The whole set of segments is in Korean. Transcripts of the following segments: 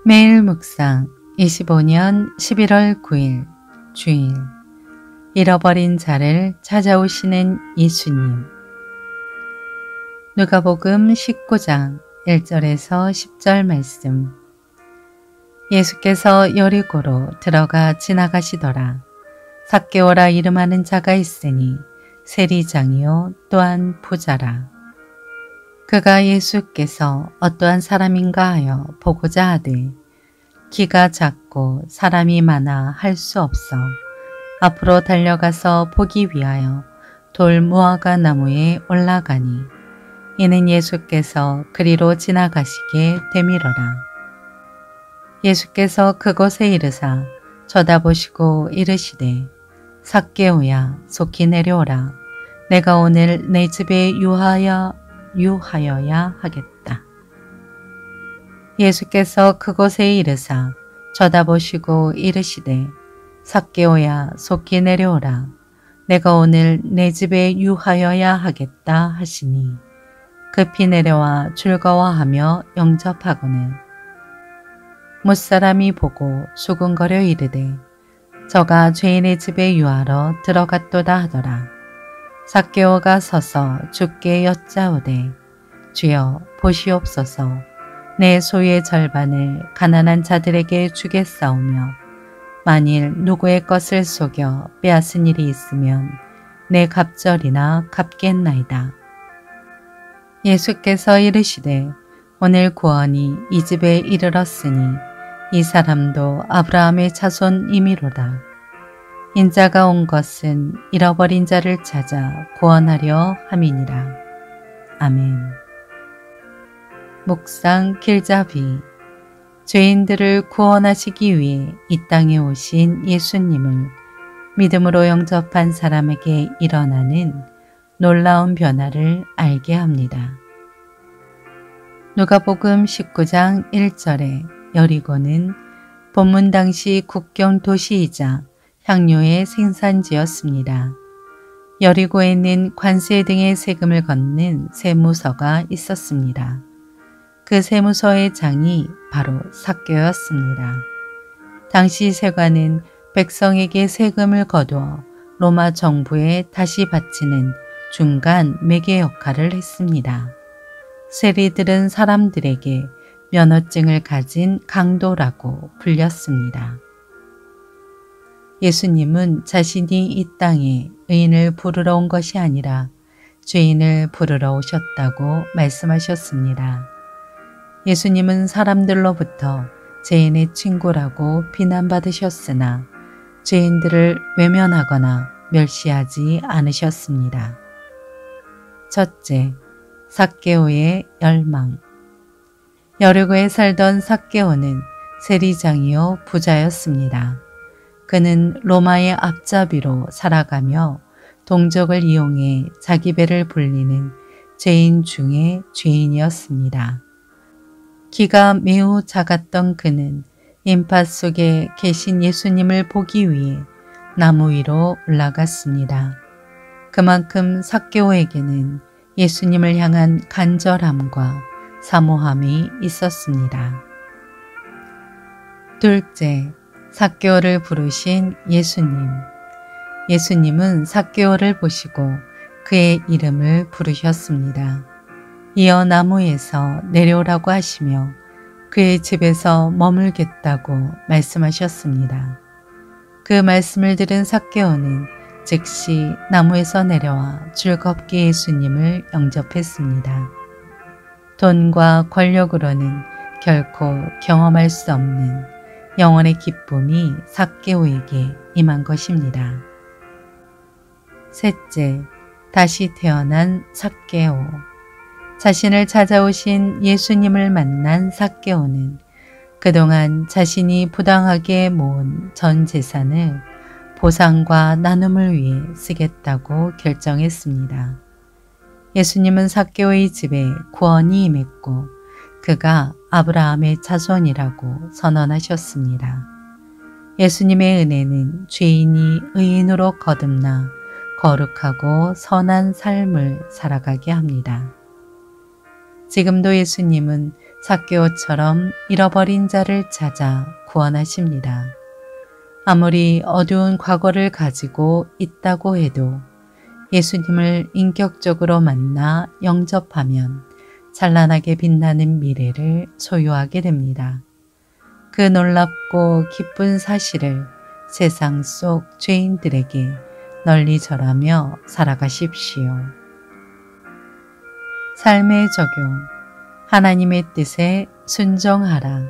매일 묵상 25년 11월 9일 주일 잃어버린 자를 찾아오시는 예수님. 누가복음 19장 1절에서 10절 말씀. 예수께서 여리고로 들어가 지나가시더라. 삭개오라 이름하는 자가 있으니 세리장이요 또한 부자라. 그가 예수께서 어떠한 사람인가 하여 보고자 하되 키가 작고 사람이 많아 할 수 없어 앞으로 달려가서 보기 위하여 돌 무화과 나무에 올라가니 이는 예수께서 그리로 지나가시게 되밀어라. 예수께서 그곳에 이르사 쳐다보시고 이르시되 삭개오야 속히 내려오라. 내가 오늘 내 집에 유하여야 하겠다. 예수께서 그곳에 이르사 쳐다보시고 이르시되 삭개오야 속히 내려오라. 내가 오늘 내 집에 유하여야 하겠다 하시니 급히 내려와 즐거워하며 영접하고는 못사람이 보고 수군거려 이르되 저가 죄인의 집에 유하러 들어갔도다 하더라. 삭개오가 서서 주께 여짜오되 주여 보시옵소서. 내 소유의 절반을 가난한 자들에게 주겠사오며 만일 누구의 것을 속여 빼앗은 일이 있으면 내 갑절이나 갚겠나이다. 예수께서 이르시되 오늘 구원이 이 집에 이르렀으니 이 사람도 아브라함의 자손이미로다. 인자가 온 것은 잃어버린 자를 찾아 구원하려 함이니라. 아멘. 묵상 길잡이. 죄인들을 구원하시기 위해 이 땅에 오신 예수님을 믿음으로 영접한 사람에게 일어나는 놀라운 변화를 알게 합니다. 누가복음 19장 1절에 여리고는 본문 당시 국경 도시이자 향료의 생산지였습니다. 여리고에는 관세 등의 세금을 걷는 세무서가 있었습니다. 그 세무서의 장이 바로 삭개오였습니다. 당시 세관은 백성에게 세금을 거두어 로마 정부에 다시 바치는 중간 매개 역할을 했습니다. 세리들은 사람들에게 면허증을 가진 강도라고 불렸습니다. 예수님은 자신이 이 땅에 의인을 부르러 온 것이 아니라 죄인을 부르러 오셨다고 말씀하셨습니다. 예수님은 사람들로부터 죄인의 친구라고 비난받으셨으나 죄인들을 외면하거나 멸시하지 않으셨습니다. 첫째, 삭개오의 열망. 여리고에 살던 삭개오는 세리장이요 부자였습니다. 그는 로마의 앞잡이로 살아가며 동족을 이용해 자기 배를 불리는 죄인 중에 죄인이었습니다. 키가 매우 작았던 그는 인파 속에 계신 예수님을 보기 위해 나무 위로 올라갔습니다. 그만큼 삭개오에게는 예수님을 향한 간절함과 사모함이 있었습니다. 둘째, 삭개오를 부르신 예수님. 예수님은 삭개오를 보시고 그의 이름을 부르셨습니다. 이어 나무에서 내려오라고 하시며 그의 집에서 머물겠다고 말씀하셨습니다. 그 말씀을 들은 삭개오는 즉시 나무에서 내려와 즐겁게 예수님을 영접했습니다. 돈과 권력으로는 결코 경험할 수 없는 영혼의 기쁨이 삭개오에게 임한 것입니다. 셋째, 다시 태어난 삭개오. 자신을 찾아오신 예수님을 만난 삭개오는 그동안 자신이 부당하게 모은 전 재산을 보상과 나눔을 위해 쓰겠다고 결정했습니다. 예수님은 삭개오의 집에 구원이 임했고 그가 아브라함의 자손이라고 선언하셨습니다. 예수님의 은혜는 죄인이 의인으로 거듭나 거룩하고 선한 삶을 살아가게 합니다. 지금도 예수님은 삭개오처럼 잃어버린 자를 찾아 구원하십니다. 아무리 어두운 과거를 가지고 있다고 해도 예수님을 인격적으로 만나 영접하면 찬란하게 빛나는 미래를 소유하게 됩니다. 그 놀랍고 기쁜 사실을 세상 속 죄인들에게 널리 전하며 살아가십시오. 삶의 적용. 하나님의 뜻에 순종하라.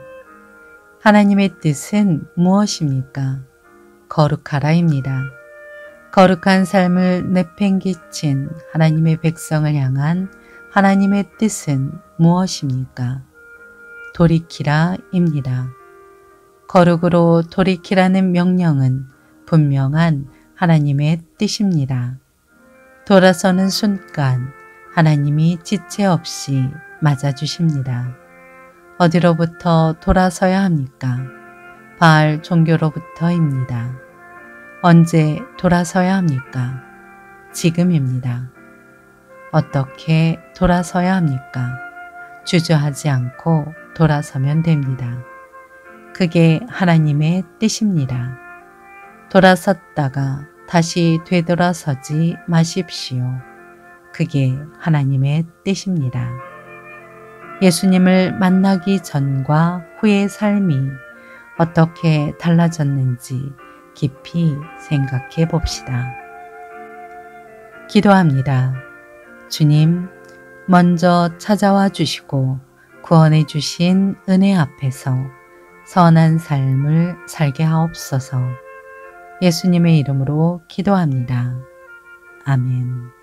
하나님의 뜻은 무엇입니까? 거룩하라입니다. 거룩한 삶을 내팽개친 하나님의 백성을 향한 하나님의 뜻은 무엇입니까? 돌이키라입니다. 거룩으로 돌이키라는 명령은 분명한 하나님의 뜻입니다. 돌아서는 순간 하나님이 지체 없이 맞아주십니다. 어디로부터 돌아서야 합니까? 바알 종교로부터입니다. 언제 돌아서야 합니까? 지금입니다. 어떻게 돌아서야 합니까? 주저하지 않고 돌아서면 됩니다. 그게 하나님의 뜻입니다. 돌아섰다가 다시 되돌아서지 마십시오. 그게 하나님의 뜻입니다. 예수님을 만나기 전과 후의 삶이 어떻게 달라졌는지 깊이 생각해 봅시다. 기도합니다. 주님, 먼저 찾아와 주시고 구원해 주신 은혜 앞에서 선한 삶을 살게 하옵소서. 예수님의 이름으로 기도합니다. 아멘.